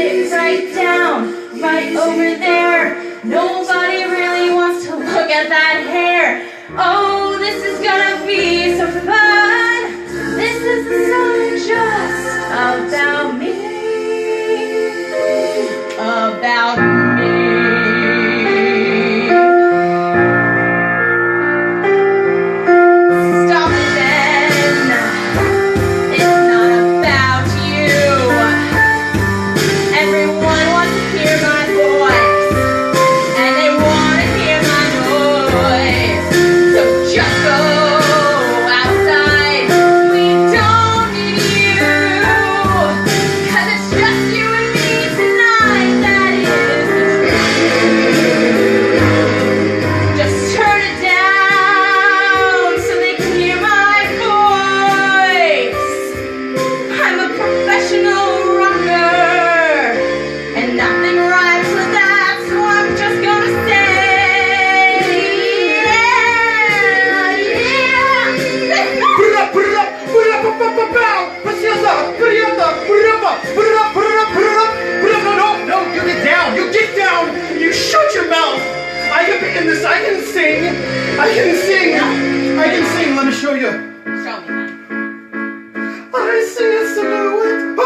sit right down, right over there. Nobody really wants to look at that hair. Oh, this is gonna be so fun. This is a song just about me. About me. Stop it then. It's not about you. Everyone wants to hear my voice, and they want to hear my noise. So just go outside. We don't need you, 'cause it's just you and me tonight. That is the truth. Just turn it down so they can hear my voice. I'm a professional rocker, and nothing rhymes with that, so I'm just gonna say, No, you get down, you shut your mouth. I can be in this, I can sing, let me show you. Show me, man. I sing a silhouette,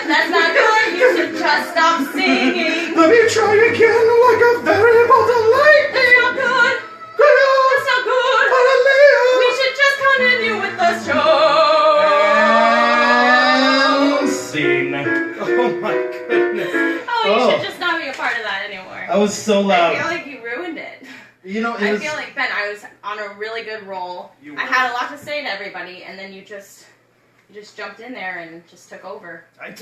That's not good, you should just stop singing. let me try again like a variable delight. That's not good, that's not good. We should just continue with the show. Sing. Oh my goodness. Oh, you should just not be a part of that anymore. I was so loud. I feel like you ruined it. You know, I feel like, Ben, I was on a really good roll. You I were. had a lot to say to everybody, and then you just jumped in there and just took over. I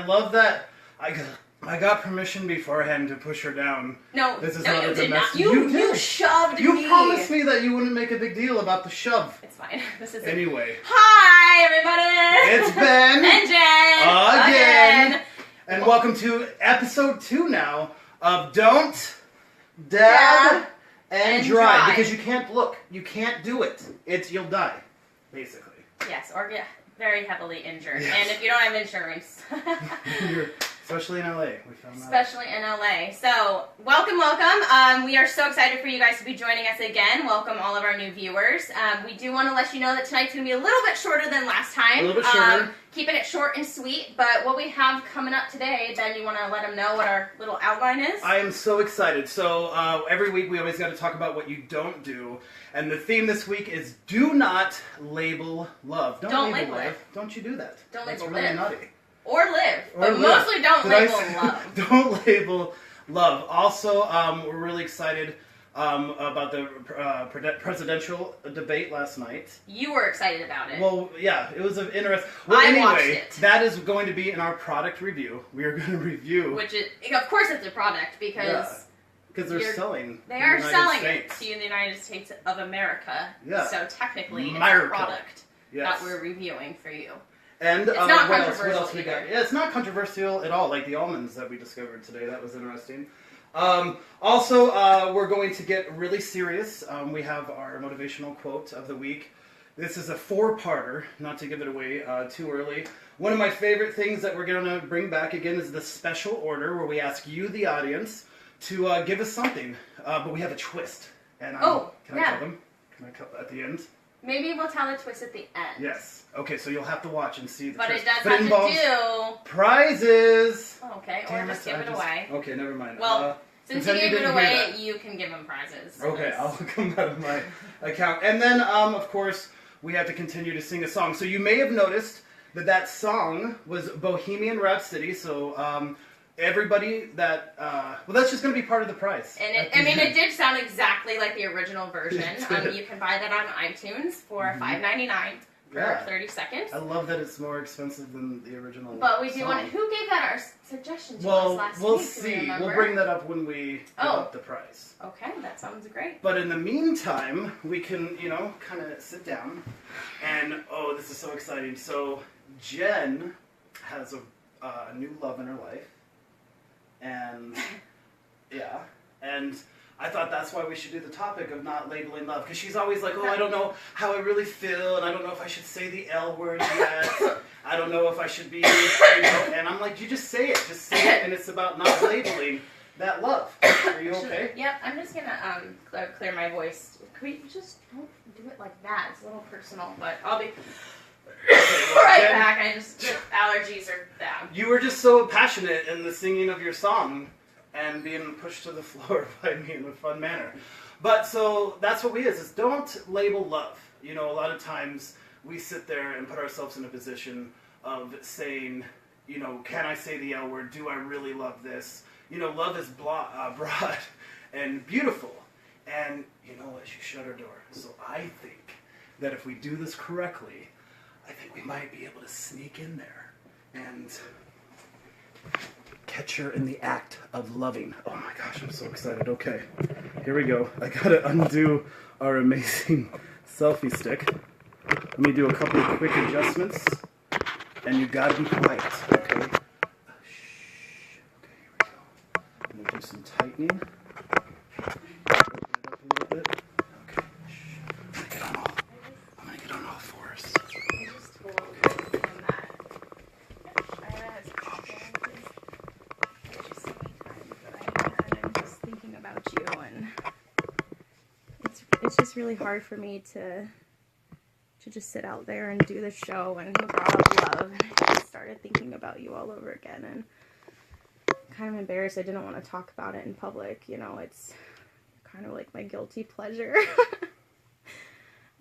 love that. I got permission beforehand to push her down. No, This is no, not you a did not. domestic- You did. shoved You me. promised me that you wouldn't make a big deal about the shove. It's fine. This is it. Anyway, Hi, everybody. it's Ben And Jen. again, and welcome to episode 2 now of Don't Dab and Drive, because you can't look, you can't do it. You'll die, basically. Yes, or get very heavily injured. Yes. And if you don't have insurance. Especially in LA, we found that. Especially in LA. So, welcome. We are so excited for you guys to be joining us again. Welcome all of our new viewers. We do want to let you know that tonight's going to be a little bit shorter than last time. A little bit shorter. Keeping it short and sweet. But what we have coming up today, Ben, you want to let them know what our little outline is? I am so excited. So every week we always got to talk about what you don't do. And the theme this week is do not label love. Don't label love. it. Don't you do that. Don't That's label really live. naughty. Or live. Or But live. mostly don't Did I label say- love. Don't label love. Also, we're really excited about the presidential debate last night. You were excited about it. Well, yeah, it was an interesting... Well, I anyway, watched it. that is going to be in our product review. We are going to review... Which is, of course it's a product because... Because they're selling. They in are the United selling States. it to the United States of America. Yeah. So technically, America. it's a product Yes. that we're reviewing for you. And It's not what else controversial we got? either. Yeah, it's not controversial at all. Like the almonds that we discovered today, that was interesting. Also, we're going to get really serious. We have our motivational quote of the week. This is a 4-parter, not to give it away too early. One of my favorite things that we're going to bring back again is the special order, where we ask you, the audience, to give us something. But we have a twist. And can I tell them? Can I tell at the end? Maybe we'll tell the twist at the end. Yes. Okay, so you'll have to watch and see the But twist. it does But have involves to do... prizes! Oh, okay, or Damn just it, give I it away. Okay, never mind. Well, since you pretend gave it didn't hear away, that. you can give them prizes. Okay, I'll come out of my account. And then, of course, we have to continue to sing a song. So you may have noticed that song was Bohemian Rhapsody, so everybody that... well, that's just going to be part of the prize. And it did sound exactly like the original version. It did. You can buy that on iTunes for $5.99 for Yeah. 30 seconds. I love that it's more expensive than the original But we do song. want to... Who gave that our suggestion to us Well, last we'll week? Do we see. remember? We'll bring that up when we give Oh. up the prize. Okay, that sounds great. But in the meantime, we can, kind of sit down. And, oh, this is so exciting. So, Jen has a new love in her life. And, yeah. And I thought that's why we should do the topic of not labeling love. Because she's always like, oh, I don't know how I really feel, and I don't know if I should say the L word yet. I don't know if I should be, and I'm like, you just say it. Just say it, and it's about not labeling that love. Are you okay? Yep, I'm just going to clear my voice. Could we just don't do it like that? It's a little personal, but I'll be right back. I just, allergies are down. You were just so passionate in the singing of your song and being pushed to the floor by me in a fun manner. But so that's what we is don't label love. You know, a lot of times we sit there and put ourselves in a position of saying, you know, can I say the L word? Do I really love this? You know, love is broad and beautiful. And you know what? She shut her door. So I think that if we do this correctly, I think we might be able to sneak in there and catch her in the act of loving. Oh my gosh, I'm so excited. Okay, here we go. I gotta undo our amazing selfie stick. Let me do a couple of quick adjustments. And you gotta be quiet, okay? Shh. Okay, here we go. I'm gonna do some tightening. Open it up a little bit. Okay. Shh. I'm gonna get on all fours. I just told him that. I had just so many times that I'm just thinking about you, and it's just really hard for me to just sit out there and do the show, and he brought up love, and I just started thinking about you all over again, and I'm kind of embarrassed. I didn't want to talk about it in public, you know, it's kind of like my guilty pleasure.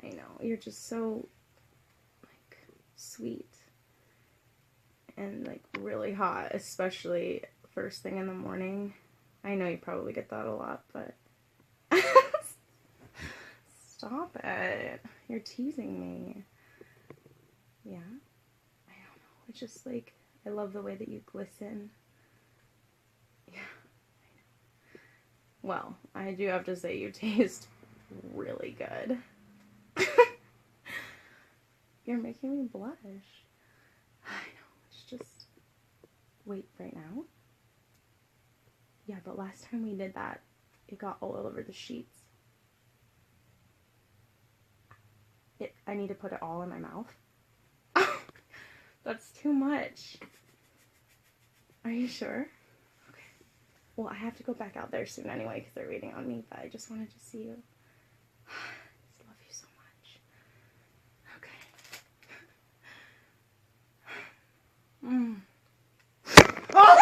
I know, you're just so, like, sweet, and, like, really hot, especially first thing in the morning. I know you probably get that a lot, but stop it. You're teasing me. Yeah? I don't know. It's just like, I love the way that you glisten. Yeah. I know. Well, I do have to say you taste really good. You're making me blush. I know. It's just... Wait, right now? Yeah, but last time we did that, it got all over the sheets. I need to put it all in my mouth. That's too much. Are you sure? Okay. Well, I have to go back out there soon anyway because they're waiting on me, but I just wanted to see you. I just love you so much. Okay. Oh,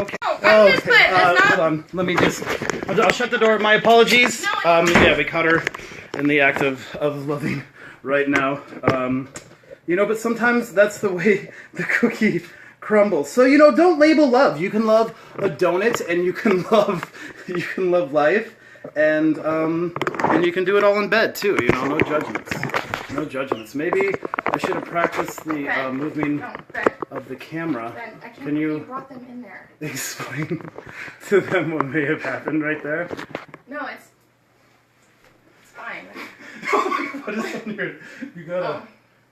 okay. Oh, okay. Hold on. Let me just... I'll shut the door. My apologies. Yeah, we caught her in the act of loving right now. You know, but sometimes that's the way the cookie crumbles. So, you know, don't label love. You can love a donut, and you can love life, and you can do it all in bed too. You know, no judgments. No judgments. Maybe I should have practiced the moving of the camera. Ben, I can't can you brought them in there. Explain to them what may have happened right there? No, it's fine. What is on your...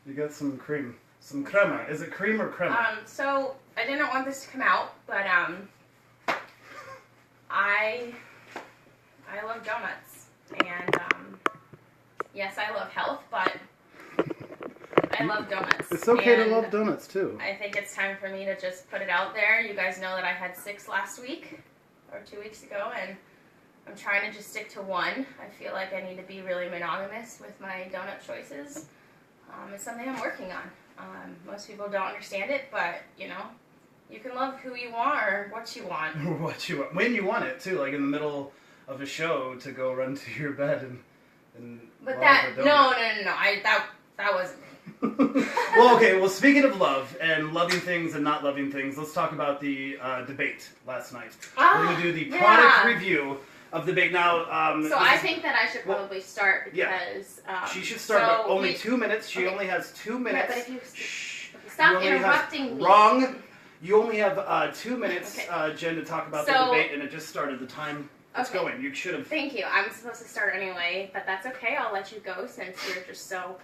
You got some cream. Some crema. Is it cream or crema? So I didn't want this to come out, but I love donuts, and yes, I love health, but I love donuts. It's okay to love donuts too. I think it's time for me to just put it out there. You guys know that I had 6 last week, or 2 weeks ago, and I'm trying to just stick to one. I feel like I need to be really monogamous with my donut choices. It's something I'm working on. Most people don't understand it, but, you know, you can love who you want or what you want. What you want. When you want it, too. Like in the middle of a show to go run to your bed and but that, no. That wasn't me. Well, okay. Well, speaking of love and loving things and not loving things, let's talk about the debate last night. We're going to do the product review of the debate now. So I think that I should probably start because... she should start, but only 2 minutes. She only has 2 minutes. Yeah, but if you stop interrupting me. Wrong. You only have 2 minutes, Jen, to talk about the debate, and it just started. The time is going. You should have... Thank you. I'm supposed to start anyway, but that's okay. I'll let you go since you're just so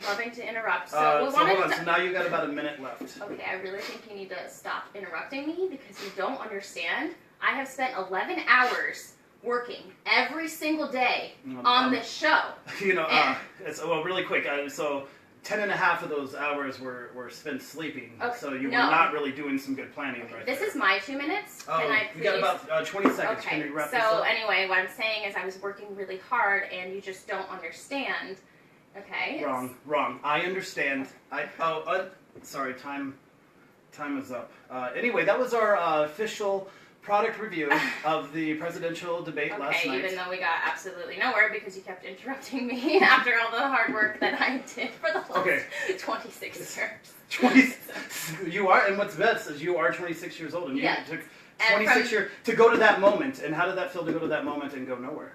loving to interrupt. So, hold on. So now you've got about a minute left. Okay, I really think you need to stop interrupting me because you don't understand. I have spent 11 hours working every single day on this show. You know, it's well, really quick. So 10 and a half of those hours were spent sleeping. Okay, So you were not really doing some good planning right This there. is my 2 minutes. Oh, Can I we got about 20 seconds. Okay, Can you wrap this so up? anyway, what I'm saying is I was working really hard and you just don't understand. Okay? Wrong. I understand. Sorry, time is up. Anyway, that was our official product review of the presidential debate last night. Even though we got absolutely nowhere because you kept interrupting me after all the hard work that I did for the last 26 years. You are, and what's best is you are 26 years old, and you took 26 years to go to that moment. And how did that feel to go to that moment and go nowhere?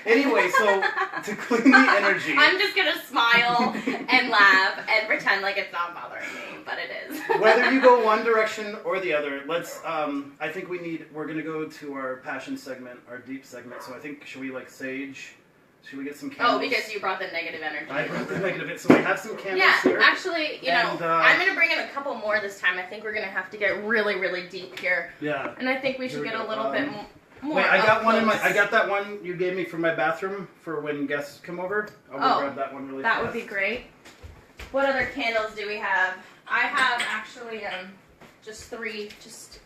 Anyway, so to clean the energy, I'm just gonna smile and laugh and pretend like it's not bothering me, but it is. Whether you go one direction or the other, let's. I think we're gonna go to our passion segment, our deep segment. So I think should we sage? Should we get some candles? Oh, because you brought the negative energy. I brought the negative. So we have some candles here. Yeah, actually, I'm gonna bring in a couple more this time. I think we're gonna have to get really, really deep here. Yeah. And I think we should get a little bit more. Wait, I got one I got that one you gave me from my bathroom for when guests come over. I'll go grab that one really fast. That would be great. What other candles do we have? I have actually just 3, just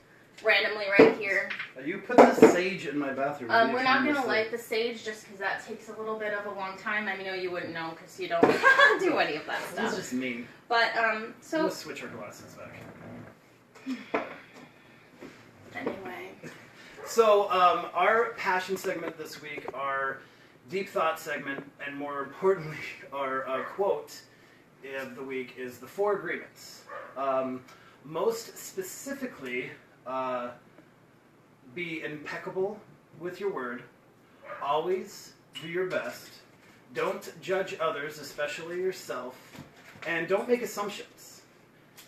randomly right here. You put the sage in my bathroom. We're not gonna light the sage just because that takes a little bit of a long time. I know you wouldn't know because you don't do any of that stuff. That's just mean. But so we'll switch our glasses back. Anyway. So, our passion segment this week, our deep thought segment, and more importantly, our quote of the week is the 4 agreements. Most specifically, be impeccable with your word, always do your best, don't judge others, especially yourself, and don't make assumptions.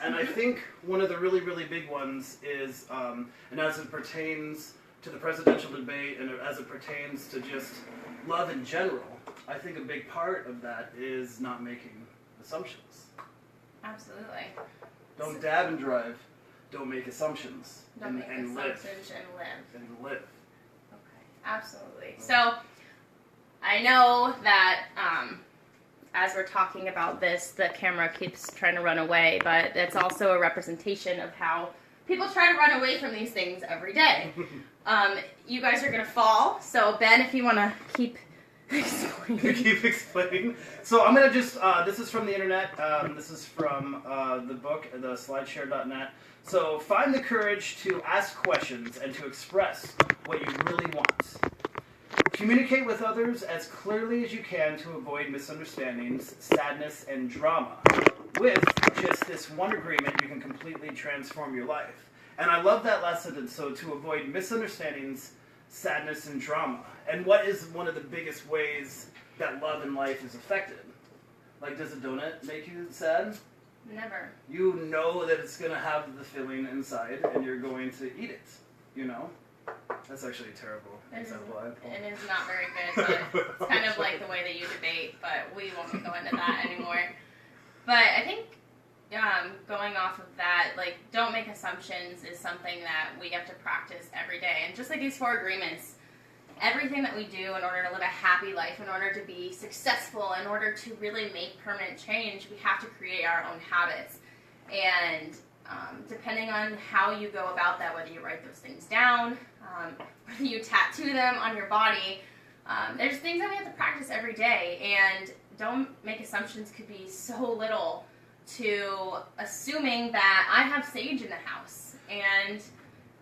And I think one of the really, really big ones is, and as it pertains to the presidential debate and as it pertains to just love in general, I think a big part of that is not making assumptions. Absolutely. Don't dab and drive. Don't make assumptions. Don't make assumptions and live. Okay, absolutely. So, I know that as we're talking about this, the camera keeps trying to run away, but it's also a representation of how people try to run away from these things every day. You guys are going to fall, so Ben, if you want to keep explaining. Keep explaining. So I'm going to just, this is from the internet, this is from the book, the slideshare.net. So find the courage to ask questions and to express what you really want. Communicate with others as clearly as you can to avoid misunderstandings, sadness, and drama. With just this one agreement, you can completely transform your life. And I love that last sentence. So to avoid misunderstandings, sadness, and drama. And what is one of the biggest ways that love in life is affected? Like, does a donut make you sad? Never. You know that it's going to have the filling inside, and you're going to eat it, you know? That's actually a terrible example. It is not very good, but it's kind of like the way that you debate, but we won't go into that anymore. But I think going off of that, like, don't make assumptions is something that we have to practice every day. And just like these 4 agreements, everything that we do in order to live a happy life, in order to be successful, in order to really make permanent change, we have to create our own habits. And depending on how you go about that, whether you write those things down, whether you tattoo them on your body, there's things that we have to practice every day. And don't make assumptions could be so little to assuming that I have sage in the house and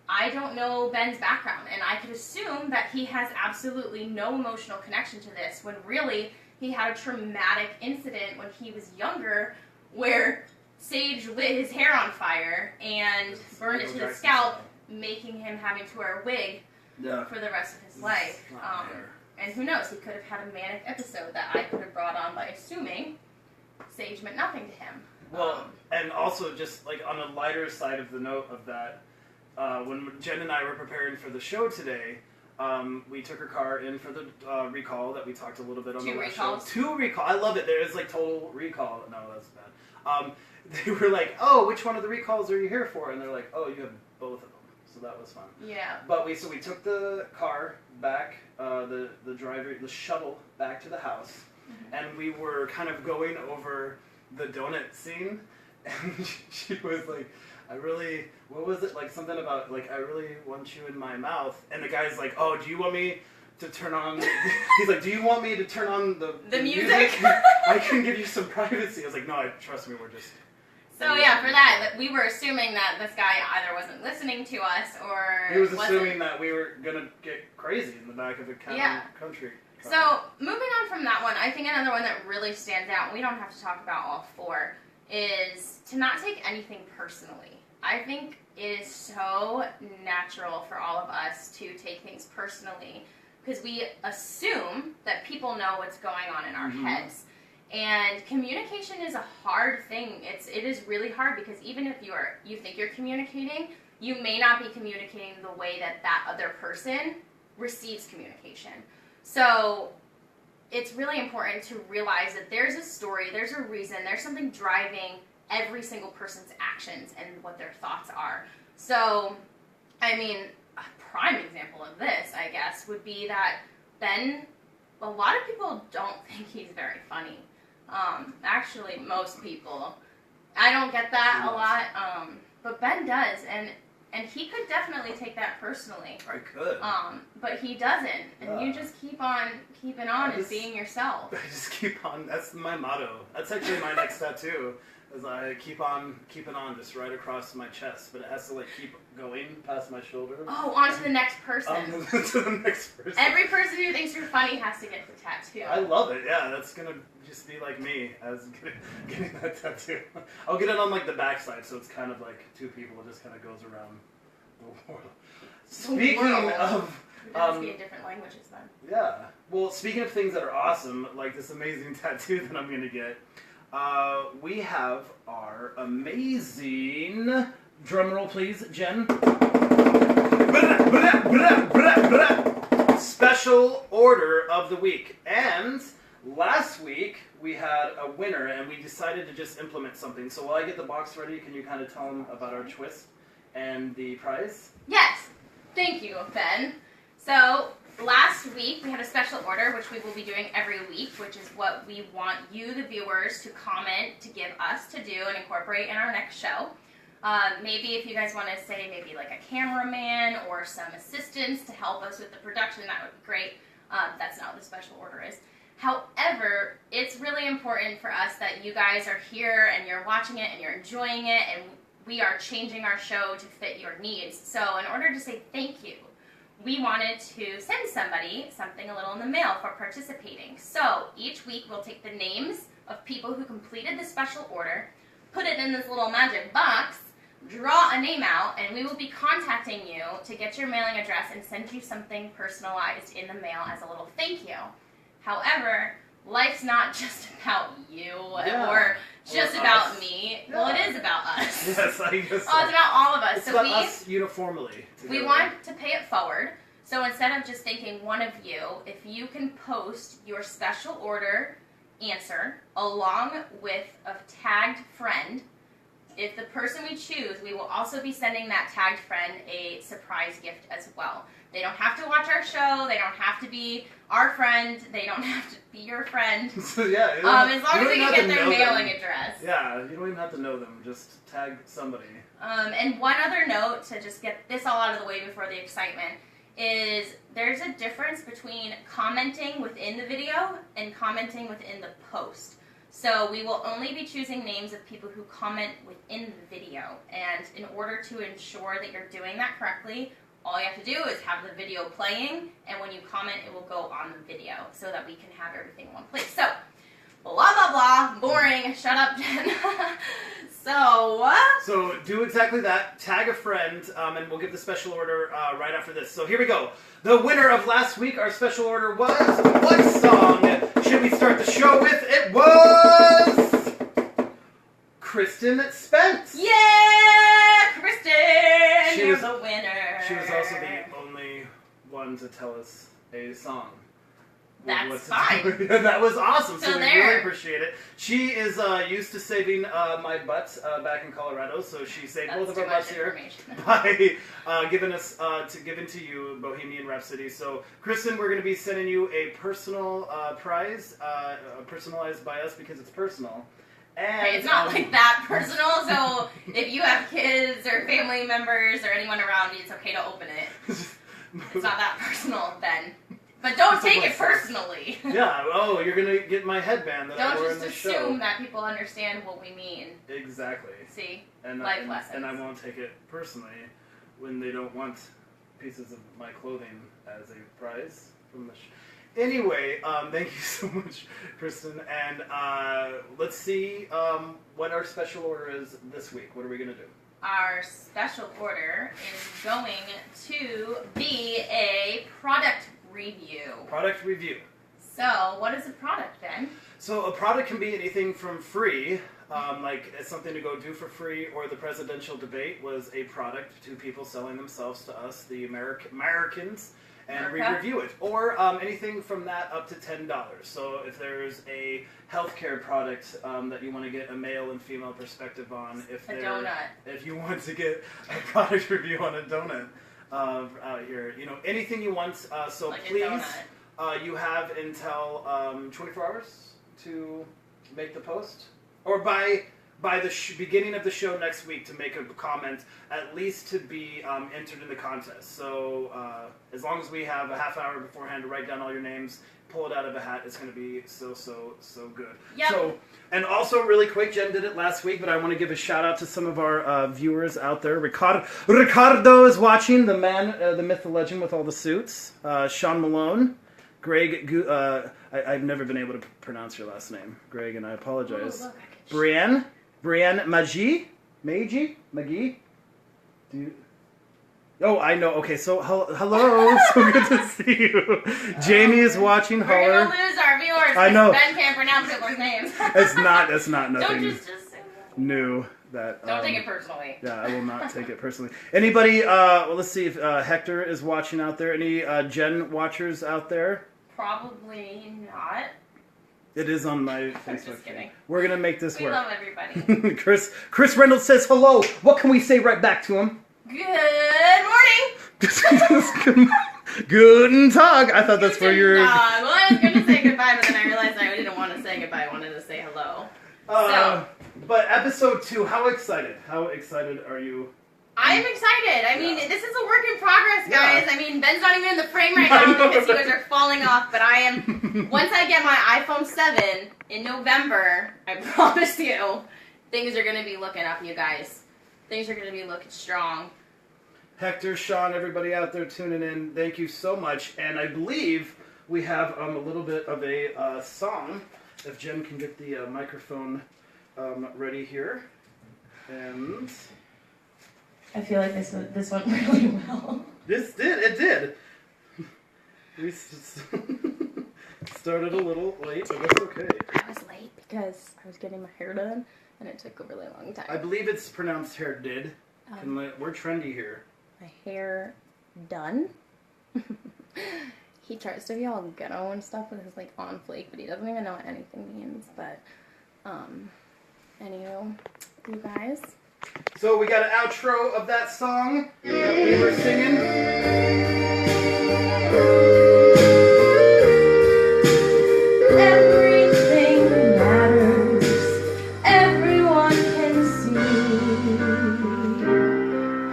I don't know Ben's background, and I could assume that he has absolutely no emotional connection to this when really he had a traumatic incident when he was younger where sage lit his hair on fire and burned it to the scalp, making him having to wear a wig for the rest of his life. And who knows, he could have had a manic episode that I could have brought on by assuming sage meant nothing to him. Well, and also just like on the lighter side of the note of that, when Jen and I were preparing for the show today, we took her car in for the recall that we talked a little bit on the last show. 2 recalls. I love it. There is like total recall. No, that's bad. They were like, oh, which one of the recalls are you here for? And they're like, oh, you have both of them. so that was fun. Yeah. But we took the car back, the shuttle back to the house, and we were kind of going over the donut scene, and she was like, what was it, like something about, like, I really want you in my mouth, and the guy's like, oh, do you want me to turn on, he's like, do you want me to turn on the music? I can give you some privacy. I was like, no, trust me, we're just... So yeah, for that, we were assuming that this guy either wasn't listening to us or he was assuming that we were gonna get crazy in the back of a country car. So moving on from that one, I think another one that really stands out, and we don't have to talk about all four, is to not take anything personally. I think it is so natural for all of us to take things personally because we assume that people know what's going on in our heads. And communication is a hard thing. It is really hard because even if you think you're communicating, you may not be communicating the way that other person receives communication. So it's really important to realize that there's a story, there's a reason, there's something driving every single person's actions and what their thoughts are. So, I mean, a prime example of this, I guess, would be that Ben, a lot of people don't think he's very funny. Actually, most people. I don't get that a lot, but Ben does, and he could definitely take that personally. I could. But he doesn't, and you just keep on keeping on and being yourself. I just keep on. That's my motto. That's actually my next tattoo. Is I keep on keeping on, just right across my chest, but it has to like keep going past my shoulder. Oh, on to the next person. To the next person. Every person who thinks you're funny has to get the tattoo. I love it. Yeah, that's gonna just be like me as getting that tattoo. I'll get it on like the backside, so it's kind of like two people. It just kind of goes around the world. Speaking of. It has to be in different languages then. Yeah. Well, speaking of things that are awesome, like this amazing tattoo that I'm gonna get. We have our amazing, drumroll please, Jen, special order of the week. And last week we had a winner and we decided to just implement something. So while I get the box ready, can you kind of tell them about our twist and the prize? Yes. Thank you, Ben. So last week we had a special order, which we will be doing every week, which is what we want you, the viewers, to comment, to give us to do and incorporate in our next show. Maybe if you guys want to say maybe like a cameraman or some assistants to help us with the production, that would be great. That's not what the special order is. However, it's really important for us that you guys are here and you're watching it and you're enjoying it, and we are changing our show to fit your needs. So in order to say thank you, we wanted to send somebody something a little in the mail for participating. So each week we'll take the names of people who completed the special order, put it in this little magic box, draw a name out, and we will be contacting you to get your mailing address and send you something personalized in the mail as a little thank you. However, life's not just about you or just about me. Yeah. Well, it is about us. Yes, I guess so. It's about all of us. It's about us uniformly. We want to pay it forward. So instead of just thanking one of you, if you can post your special order answer along with a tagged friend, if the person we choose, we will also be sending that tagged friend a surprise gift as well. They don't have to watch our show. They don't have to be our friend. They don't have to be your friend. So yeah, as long as we can get their mailing address. Yeah, you don't even have to know them. Just tag somebody. And one other note to just get this all out of the way before the excitement is there's a difference between commenting within the video and commenting within the post. So we will only be choosing names of people who comment within the video. And in order to ensure that you're doing that correctly, all you have to do is have the video playing, and when you comment, it will go on the video so that we can have everything in one place. So, blah, blah, blah, boring, shut up, Jen. So do exactly that, tag a friend, and we'll give the special order right after this. So here we go. The winner of last week, our special order was, what song should we start the show with? It was Kristen Spence. Yeah, Kristen, you're the winner. She was also the only one to tell us a song. That's what to fine. do. That was awesome. So we there. really appreciate it. She is used to saving my butts back in Colorado, so she saved both of our butts here by giving to you Bohemian Rhapsody. So Kristen, we're going to be sending you a personal prize, personalized by us because it's personal. And, it's not like that personal, so if you have kids or family members or anyone around you, it's okay to open it. It's not that personal then. But don't take it personally. Yeah, oh, you're going to get my headband that I wore in the show. Don't just assume that people understand what we mean. Exactly. See? Life lessons. And I won't take it personally when they don't want pieces of my clothing as a prize from the show. Anyway, thank you so much, Kristen. And let's see what our special order is this week. What are we going to do? Our special order is going to be a product review. Product review. So, what is a product, Ben? So, a product can be anything from free, like it's something to go do for free, or the presidential debate was a product to people selling themselves to us, the Americans, and we review it. Or anything from that up to $10. So if there's a healthcare product that you want to get a male and female perspective on, if you want to get a product review on a donut out here, anything you want. So like please, you have until 24 hours to make the post, or by the beginning of the show next week to make a comment, at least to be entered in the contest. So as long as we have a half hour beforehand to write down all your names, pull it out of a hat, it's going to be so good. Yep. So, and also really quick, Jen did it last week, but I want to give a shout out to some of our viewers out there. Ricardo is watching, the man, the myth, the legend with all the suits. Sean Malone. Greg, I've never been able to pronounce your last name, Greg, and I apologize. Ooh, look, Brienne Magee? Oh, I know. Okay, so hello. So good to see you. Jamie is watching. We're going to lose our viewers. I know. Ben can't pronounce people's names. That's not nothing Don't just new. That, don't take it personally. Yeah, I will not take it personally. Anybody, well, let's see if Hector is watching out there. Any Jen watchers out there? Probably not. It is on my Facebook feed. We're going to make this work. We love everybody. Chris Reynolds says hello. What can we say right back to him? Good morning. Guten Tag. I thought that's where you're... Well, I was going to say goodbye, but then I realized I didn't want to say goodbye. I wanted to say hello. But episode 2, how excited? How excited are you? I'm excited. I mean, this is a work in progress, guys. Yeah. I mean, Ben's not even in the frame right now because you guys are falling off, but I am. Once I get my iPhone 7 in November, I promise you, things are going to be looking up, you guys. Things are going to be looking strong. Hector, Sean, everybody out there tuning in, thank you so much. And I believe we have a little bit of a song. If Jen can get the microphone ready here. And... I feel like this went really well. It did. We started a little late, but that's okay. I was late because I was getting my hair done, and it took a really long time. I believe it's pronounced hair did. We're trendy here. My hair done? He tries to be all ghetto and stuff with his, on flake, but he doesn't even know what anything means, but, anywho, you guys... So we got an outro of that song that we were singing. Everything matters. Everyone can see.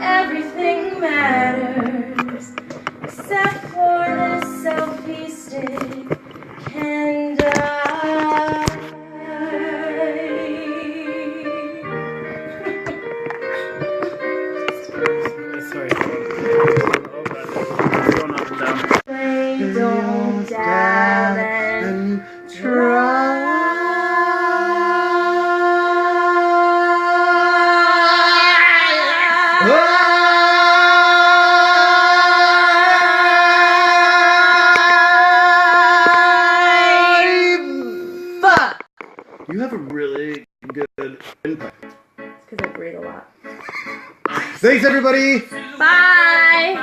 Everything matters. Except for this selfie stick can die. You have a really good input. It's because I breathe a lot. Thanks, everybody. Bye.